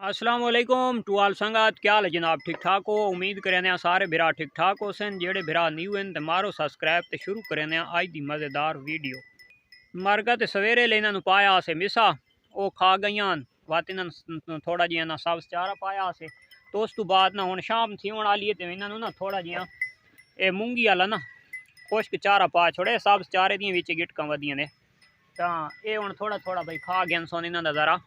अस्सलाम वालेकुम टू आल संगत, क्या हाल है जनाब? ठीक ठाक हो? उम्मीद करें सारे बिरा ठीक ठाक हो सन। जेड़े बिरा न्यू हैं तो मारो सब्सक्राइब तो शुरू करें अज की मज़ेदार वीडियो। मरगा तो सवेरे ले इन्होंने पाया से मिसा वो खा गई वत इन्होंने थोड़ा जिहा ना सब्ज चारा पाया से। तो उस तो बाद ना हुण शाम थी वाली है तो इन्होंने ना थोड़ा जिहा ये मूंगी वाला ना खुश्क चारा पा छोड़े। सब्ज चारे दी विच गिटकां वधियां ने तो ये हुण थोड़ा थोड़ा भाई खा गए सोन। इन्हों का ज़रा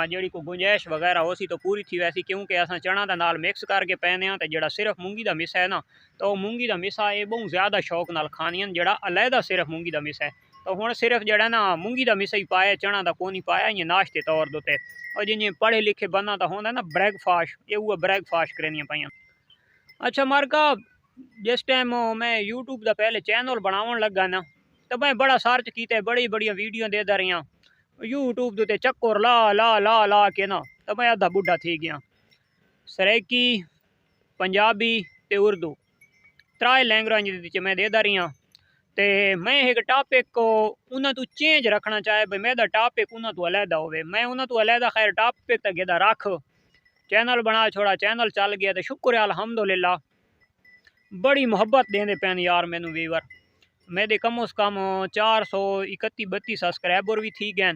जी कोई गुंजाइश वगैरह हो सी तो पूरी थी वैसी, क्योंकि अस चना का नाल मिक्स करके पैने तो जो सिर्फ मूंगी का मिसा है ना, तो मूंगी का मिसा ये बहुत ज़्यादा शौक नाल खानी जो अलहदा सिर्फ मूंगी का मिसा है। तो हुण सिर्फ जड़ा ना मूंगी का मिसा ही पाया, चना का को नहीं पाया इं नाश्ते तौर पर। और जिन्हें पढ़े लिखे बंदा तो होंगे ना ब्रेकफास्ट, ये वो ब्रेकफास्ट करनिया पाइया। अच्छा मरका जिस टाइम मैं यूट्यूब का पहले चैनल बनावन लगा ना, तो मैं बड़ा सर्च किया, बड़ी बड़िया वीडियो देता रहा यूट्यूब ते चक्कर ला ला ला ला के ना, तो मैं अद्धा बुढ़ा थी गया। सराइकी, पंजाबी ते उर्दू त्राए लैंग्वेज मैं देता रहा। तो मैं एक टॉपिक को उन्होंने तो चेंज रखना चाहे भाई मेरा टॉपिक उन्होंने तो अलहदा हो, मैं उन्होंने तो अलहदा खैर टॉपिक तक गेदा रख चैनल बना छोड़ा, चैनल चल गया। तो शुक्र है अल्हम्दुलिल्लाह, बड़ी मुहब्बत देंदे पैन यार मैनू व्यूवर। मेरे कम अज़ कम 431-32 सब्सक्राइबर भी थी गए।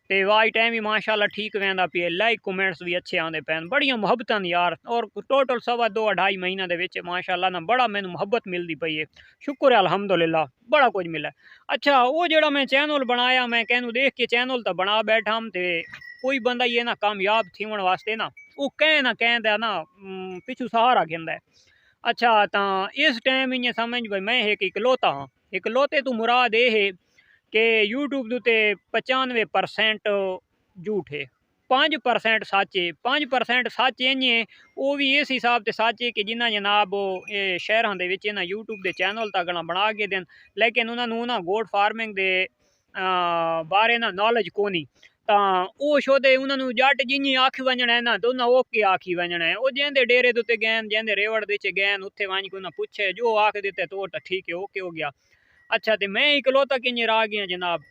तो वाई टाइम भी माशाल्लाह ठीक वहदा पे, लाइक कमेंट्स भी अच्छे आते पैन, बड़िया मुहब्बत यार। और टोटल 2.5 महीने के माशाल्लाह ना बड़ा मैनू मुहब्बत मिलती पई है। शुक्र है अल्हम्दुलिल्लाह, बड़ा कुछ मिला। अच्छा वो जो मैं चैनल बनाया, मैं कहूँ देख के चैनल तो बना बैठा हम, तो कोई बंदा ये ना कामयाब थी वास्ते ना वो कह ना ना पिछू सहारा घेंदा है। अच्छा तो इस टाइम इं समझ भाई मैं एक इकलौता हाँ। इकलौते तो मुराद ये है कि यूट्यूब उत्ते 95% झूठ है, 5% सच है। 5% सच इं वो भी इस हिसाब से सच है कि जिन्हें जनाब ये शहरों के ना यूट्यूब के चैनल तक बना के देन, लेकिन उन्होंने ना गोड फार्मिंग के बारे ना नॉलेज को नहीं। तो शोदे उन्होंने जट जिनी आखी वजना है ना, तो उन्हें ओके आखी वजना है। वो जेंदे डेरे उत्ते गए, जेंदे रेवड़ गए, उत्थे वंज के उन्हें पूछे जो आख देते तो ठीक है ओके हो गया। अच्छा तो मैं इकलौता किंज आ गया जनाब,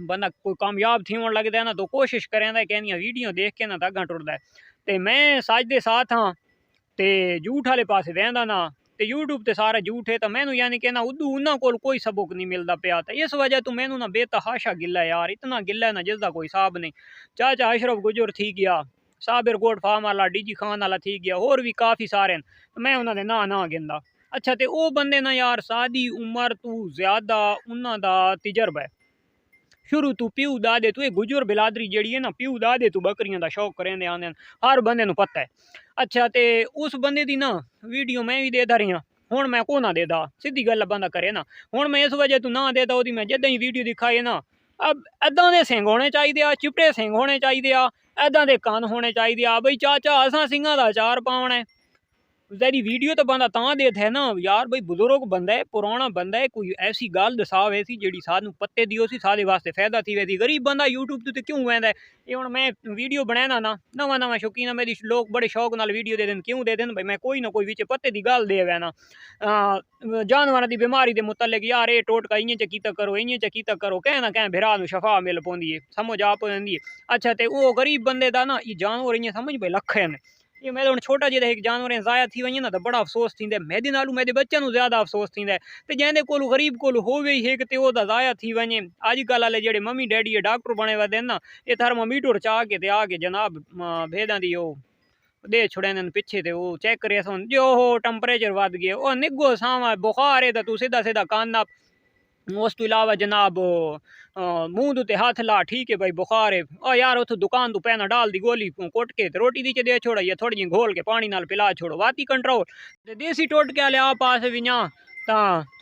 बंदा कोई कामयाब थी लगता है ना तो कोशिश करें कहनिया वीडियो देख के ना तो अगर टुरदा है। तो मैं सच के साथ हाँ, तो झूठ वाले पास वहदा ना, तो यूट्यूब ते सारा झूठ है। तो मैनू यानी कि ना उदू उन्होंने कोई सबक नहीं मिलता पाया। तो इस वजह तो मैनू ना बेतहाशा गिला है यार, इतना गिला है ना जिसका कोई हिसाब नहीं। चाचा अशरफ गुजर थी गया, साबिर गोड फार्म वाला, डीजी खान वाला थी गया, और भी काफ़ी सारे तो मैं उन्होंने ना गिनता। अच्छा तो वो बंदे ना यार सादी उम्र तू ज़्यादा उन्होंने तजर्बा है शुरू तू प्यू दादे तू गुजर बिलादरी जी है ना, प्यू दादे तू बकरियां का शौक करेंदे आंदे हर बंदे नूं पता है। अच्छा तो उस बंदे की ना वीडियो मैं भी देता रहा, हूँ मैं को ना देता, सीधी गल बंदा करे ना। हूँ मैं इस वजह तू ना देता, वो मैं जद ही वीडियो दिखाई ना, अब इदा के सिंग होने चाहिए, चिपटे सिंग होने चाहिए, इदा के कन होने चाहिए। बई चाचा असा सिंगा का अचार पावना है, तेरी वीडियो तो बंदा ता देता है ना यार, भाई बुजुर्ग बंदा है, पुराना बंदा है, कोई ऐसी गल दसाव ऐसी जी सानू पत्ते दी सी सारे वास्ते फायदा थी वैसी। गरीब बंदा यूट्यूब तो क्यों वहदा है। ये हूँ मैं वीडियो बनाना ना नवा नवा शौकीन मेरी लोग बड़े शौक नाल वीडियो दे दें, क्यों दे दें भाई मैं कोई ना कोई विच पत्ते की गल दे वैना जानवर की बीमारी के मुतलक यार ये टोटका इं चकीता करो, इं चकीता करो, कह ना कह बिरा शफा मिल पौंदी है, समझ आ पौंदी है। अच्छा तो वो गरीब बंदे का ना ये जानवर इं समझ भाई लख हैं, ये मैं छोटा जिहा एक जानवर ज़ाया थी वही ना तो बड़ा अफसोस थी, मेरे नालों मेरे बच्चों को ज़्यादा अफसोस थी। तो जैसे को गरीब को होवे ही एक तो ज़ाया थी वजे। अजकल वाले जो मम्मी डैडी है डॉक्टर बने वे ना, ये थर्मामीटर चा के आके जनाब भेदा की दे छुड़े पिछे तो वो चेक करे जो हो टंपरेचर वध गया, वो निगो सावा बुखार है तो तू सीधा सीधा कान उस तो इलावा जनाब मूँह उत्ते हाथ ला, ठीक है भाई बुखार है, और यार उतो दुकान तो पैना डाल दी गोली कुट के रोटी दी दे छोड़ा, या थोड़ी जी घोल के पानी नाल पिला छोड़ो, वाती कंट्रोल। देसी टोटके वाले आ पास भी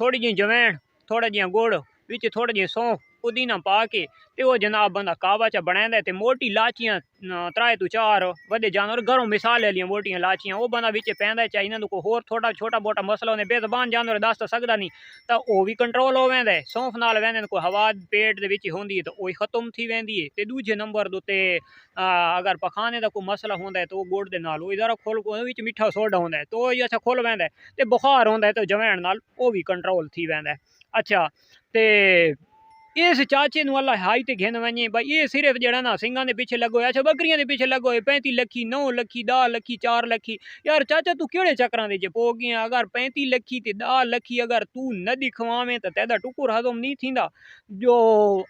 थोड़ी जी जवैन, थोड़ा जिहा गुड़, विच थोड़ा जी सौंफ पुदीना पा के ते वो जनाब बंदा कावा चा बनांदा ते मोटी लाचियां 3 तो 4 वड्डे जानवर घरों मिसाल लिया मोटियां लाचियां वो बंदा विच पैंदा चाहिए। इन्होंने को होर थोड़ा छोटा मोटा मसला होने बेजबान जानवर दस तो सकता नहीं, तो वह भी कंट्रोल हो वेंदा है। सौंफ नाल वेंदे कोई हवा पेट दे विच होंदी है तो वही खत्म थी वेंदी है। ते दूजे नंबर दे अगर पखाने का कोई मसला होंदा है तो गुड़ दे नाल जरा खोल विच मिठा सोडा होंदा है तो अच्छा खुल वेंदा है। ते बुखार होंदा है तो जवैन नाल वो भी कंट्रोल थी वेंदा है। अच्छा ते इस चाचे नूं अल्लाह हाई ते घेन वञे भाई ये सिर्फ जड़ा ना सिंघां दे पिछे लगो अच्छा बकरियां दे पिछे लगो 35 लखी 9 लखी 10 लखी 4 लखी यार चाचा तू केड़े चक्रां दे च पो गया अगर 35 लखी ते 10 लखी अगर तू नदी खवावें तो तेदा टुकुर हजम नहीं थींदा जो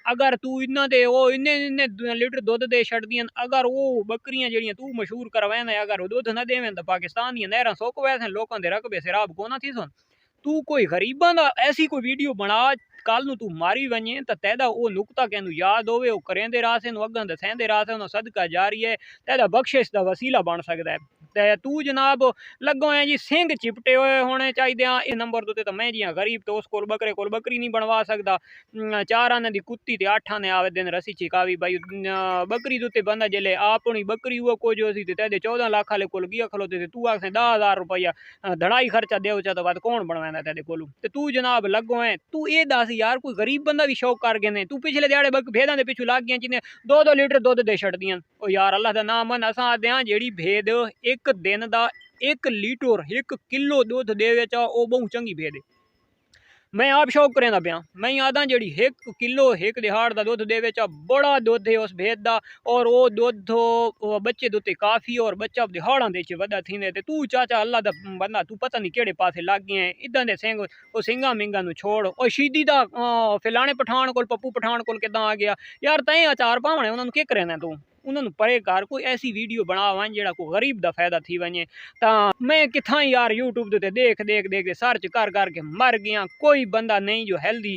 अगर तू इन्ना दे ओ इन्ने लीटर दुध दे छड़दियां अगर वो बकरियां जड़ियां तू मशहूर करवाएं अगर वो दुध न देवें तो पाकिस्तान दियां नहरां सुक वैसन लोकां दे रकबे सिराब कोना थी सन तू कोई गरीबां दा ऐसी कोई वीडियो बना कल नूं तू मारी वञे तो तेदा वो नुकता कहनू याद होवे वो करेंदे रासे अग्गां दसेंदे रासे उन्हां सदका जारी है तेदा बख्शिश दा वसीला बन सकदा है ते तू जनाब लगो है जी सिंह चिपटे हुए होने चाहिए इस नंबर तो मैं जियां गरीब तो उस कोल बकरे कोल बकरी नहीं बनवा सकदा 4 आने दी कुत्ती ते 8 आने आवे दिन रसी चिकावी भाई बकरी दुते बंदा जेले अपनी बकरी वो को जो सी ते 14 लाख वाले कोल गिया खलोते तू आखे 10,000 रुपया धड़ाई खर्चा देव चा तो बाद कौन बनवाना तेरे कोलू ते तू जनाब लगो है तू ये दस यार कोई गरीब बंदा भी शौक कर गए तू पिछले दिहाड़े भेदां दे पिछू लाग गया जिन्हें 2-2 लीटर दुध दे छड़दियां ओ यार अल्लाह दा नाम मन असां आदें जेड़ी भेद एक दिन दा 1 लीटर 1 किलो दुध देवे चा ओ बहुत चंगी भेद है मैं आप शौक करें पिया मैं आदा जी 1 किलो 1 दिहाड़ का दुध दे बड़ा दुध है उस भेद का और वो दुध बच्चे दुते काफ़ी और बच्चा दिहाड़ा दे वदा थींदे ते तू चाचा अल्लाह दा बंदा तू पता नहीं केड़े पासे लग गए हैं इदां दे सिंह वो सिंगा मिंगा नू छोड़ और शीदी दा फिलाने पठान कोल पप्पू पठान कोल किदां आ गया यार तैं अचार पावने उन्होंने के करें तू उन्होंने परे कर कोई ऐसी वीडियो बना वन जेड़ा कोई गरीब दा फायदा थी वने ता मैं किथा यार यूट्यूब ते देख देख देख सर्च कर करके मर गया कोई बंदा नहीं जो हेल्दी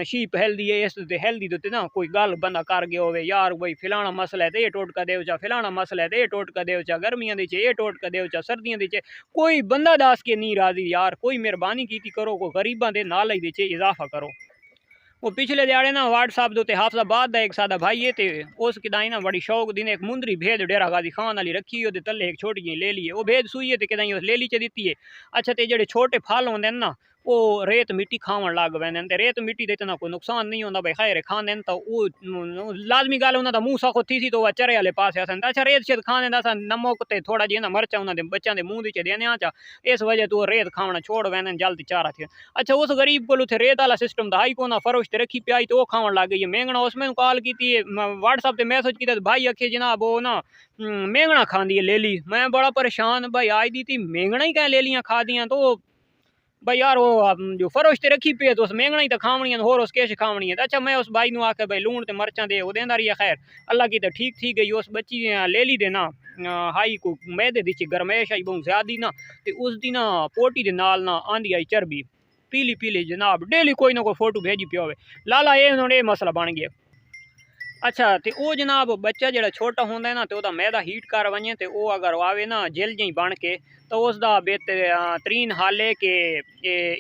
शीप हेल्दी है इस ते हेल्दी ते ना कोई गल बंदा कर गया होवे यार भाई फिलाना मसला है ते टोटका देव चा फिलाना मसला है ते टोटका देव चा गर्मियां दी चे टोटका देव चा सर्दियां दी चे कोई बंदा दस के नहीं राजी यार कोई मेहरबानी की करो कोई गरीबां दे नाल ही चे इजाफा करो वो पिछले दिहाड़े ना व्हाट्सअप दे हाफजाबाद का एक सादा भाई है तो उस किदाई ना बड़ी शौक दिन एक मुंदरी भेद डेरा गाजी खान वाली रखी है तले एक छोटी जी ले ली है वो भेद सुई है तो किदाई ले ली च दी है अच्छा तो जेडे छोटे फल होंगे ना वो रेत मिट्टी खावन लग पैंदे रेत मिट्टी दे इतना कोई नुकसान नहीं होता भाई खैर खाने तो वो लाजमी गल उन्होंने मूँह सखो थी सी तो वह चरे वाले पास असन अच्छा रेत शेत खाने का नमक तो थोड़ा जी ना मरचा उन्होंने बच्चों के मूँह च देने चा इस वजह तो रेत खावना छोड़ वैन जल्दी चारा थी अच्छा उस गरीब को उसे रेत वाला सिस्टम था ही कोना फरोश ते रखी प्याई तो खावन लग गई है मेंगना उसमें कॉल की व्हाट्सअप से मैसेज किया भाई अखे जनाब वो ना मेंगना खाँदी है ले ली मैं बड़ा परेशान भाई आज दी थी मेंगना ही क्या ले लिया खा दियाँ तो भाई यार वो जो फरोश ते रखी पे तो उस मेंगना ही तो खावनी है होर उस किश खावनी है अच्छा मैं उस भाई नूं आखे भाई लूण ते मरचां दे वो देंदा रही है खैर अल्लाह की तो ठीक थी गई उस बच्ची ले ली दे ना हाई को मैदे दी गरमैश आई बहुत ज्यादा ना तो उस दी ना पोटी दे नाल ना आंदी आई चर्बी पीली पीली जनाब डेली कोई ना कोई फोटो भेजी पिया होवे लाला ये मसला बन गया अच्छा तो वो जनाब बच्चा जो छोटा होंगे ना तो मैदा हीट कर वजे तो वो अगर आवे ना जेल जी बन के तो उसका बेहतरीन हाल है कि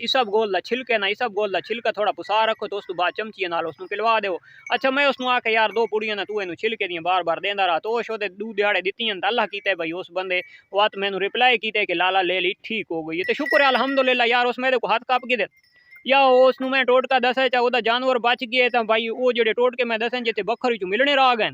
इसब गोल का छिलके ना इसब गोल का छिलका थोड़ा पुसा रखो तो उस बाद चमची नाल उसमें पिलवा दो अच्छा मैं उसमें आके यार 2 पुड़ियां ना तू इन छिलके दियाँ बार बार देंदा रहा तो वो दू दिहाड़े दित्ती तो अल्लाह कीते भाई उस बंदे वत मैनू रिप्लाई किए कि लाला ले ली ठीक हो गई तो शुक्र है अलहमदुलिल्लाह यार उस मेरे को हाथ कप के दे या उस मैं टोटका दसा चा वह जानवर बच गए तो भाई वो जो टोटके मैं दसा जिते बखरी चो मिलने रह गए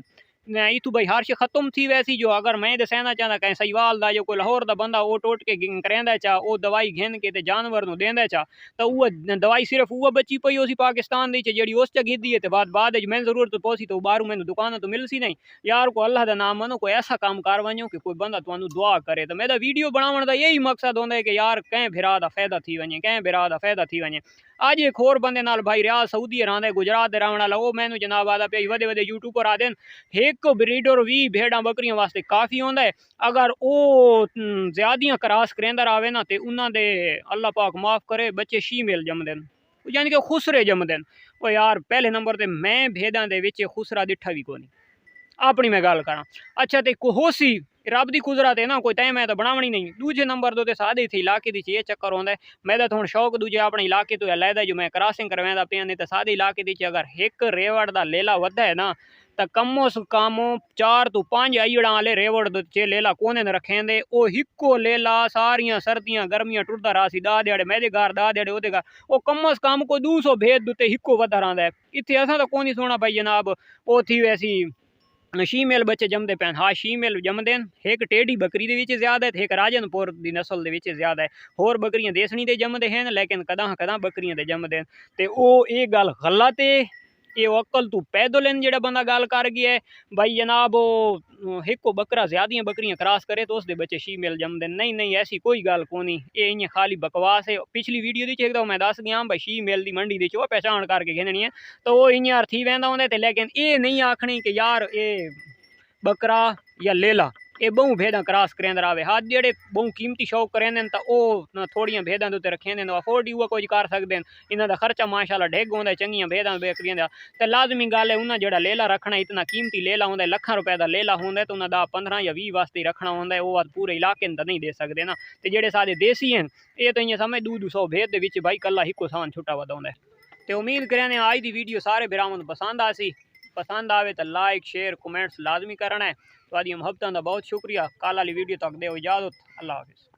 इतू भाई हर शे खत्म थी वैसी जो अगर मैं दसना चाहता कहीं सहीवाल का जो कोई लाहौर का बंदा वो टोटके करेंदा चा वो दवाई घिन के ते जानवर नूं देंदा चा तो वह दवाई सिर्फ वह बची पई उसी पाकिस्तान दी जी उस च गिद्दी है तो बाद मैं जरूरत पहुंची तो बारू मैंने दुकान तो मिल सी नहीं यार को अल्लाह का नाम मनो कोई ऐसा काम कर वनो कि कोई बंदा तुहानू दुआ करे तो मेरा वीडियो बनाने का यही मकसद होंदा है कि यार कहीं भिरा का फायदा थी वने कहीं भिरा का फायदा थी वने अज एक होर बंदे नाल भाई रियाज सऊदी रहा गुजरात रहने वाला वो मैंने जनाब आदा पे वधे वधे यूट्यूबर आदे एक ब्रीडर 20 भेड़ा बकरियां वास्ते काफ़ी होंदा है अगर वो ज्यादा क्रॉस करेंदा रहे ना तो उन्होंने अल्लाह पाक माफ़ करे बच्चे शीमेल जमदे यानी कि खुसरे जमदे वो यार पहले नंबर पर मैं भेदा के खुसरा दिठा भी कोनी अपनी मैं गल करा अच्छा तो होसी रब की कुदरत है ना कोई टाइम है तो बनावनी नहीं दूजे नंबर तो सादे इतने इलाके की ये चक्कर होंदा है मैं तो हुण शौक दूजे अपने इलाके तो अलहदा जो मैं क्रॉसिंग करवांदा पिया नहीं तो सादे इलाके की अगर एक रेवड़ का लेला वधा है ना तो कमो से कम 4 तो 5 आईड़ा वाले रेवड़ चे लेला कोने न रखेंदे ओ हिक्को लेला सारियां सर्दियां गर्मियां टुरदा रहा सी दा दिहाड़े मेरे घर दा दिहाड़े ओदे घर वो कम से कम को 200 भेद दुते हिक्को वधा रहा है इतने असा तो कोनी सोना भाई जनाब वो थी वैसी शीमेल बच्चे जमते पैन। हाँ शीमेल जमदे एक टेढ़ी बकरी दे विच ज़्यादा है, एक राजनपुर दी नस्ल दे विच ज़्यादा है। होर बकरियां देसनी दे जमदे हैं, लेकिन कदा कदा बकरियां दे जमदे ते ओ ये गल गलत है। ये अकल तू पैदल इन जेड़ा बंदा गल कर गया है भाई जनाब वो एक बकरा ज़्यादा बकरियां क्रॉस करे तो उसके बच्चे शीमेल जमदे। नहीं नहीं ऐसी कोई गल कोनी, ये इयां खाली बकवास है। पिछली वीडियो दी एक मैं दस गया भाई शीमेल दी मंडी दी चो पहचान करके घेनी है तो वो इयां थी वैंदा होंदे ते, लेकिन ये नहीं आखनी कि यार ये बकरा या लेला ये बहु भेदा क्रॉस करेंदा रहे। हाँ जेडे बहु कीमती शौक करेंदे तो वो थोड़ियां भेदा उत्ते रखेंदे अफोर्ड ही कुछ कर सकते हैं। इन्हों का खर्चा माशाल्लाह ढेग होंदा चंगियां भेदा बकरियां दा। तो लाजमी गल है उन्हें जेड़ा लेला रखना इतना कीमती लेला होंदा, लखां रुपए का लेला होंदा तो उन्हें 15 या 20 वास्ते रखना होंदा है। वो पूरे इलाके तो नहीं दे सकते ना। तो जेडे सारे देसी हैं ये तो इं समझ 200 भेद के भाई कला हिको सान छुट्टा वधा है। तो उम्मीद करें आज की वीडियो सारे भरावां पसंद आसी। पसंद आवे तो लाइक शेयर कमेंट्स लाजमी करना है। तो मोहब्बतों का बहुत शुक्रिया। कल वाली वीडियो तक दो इजाजत। अल्लाह हाफिज़।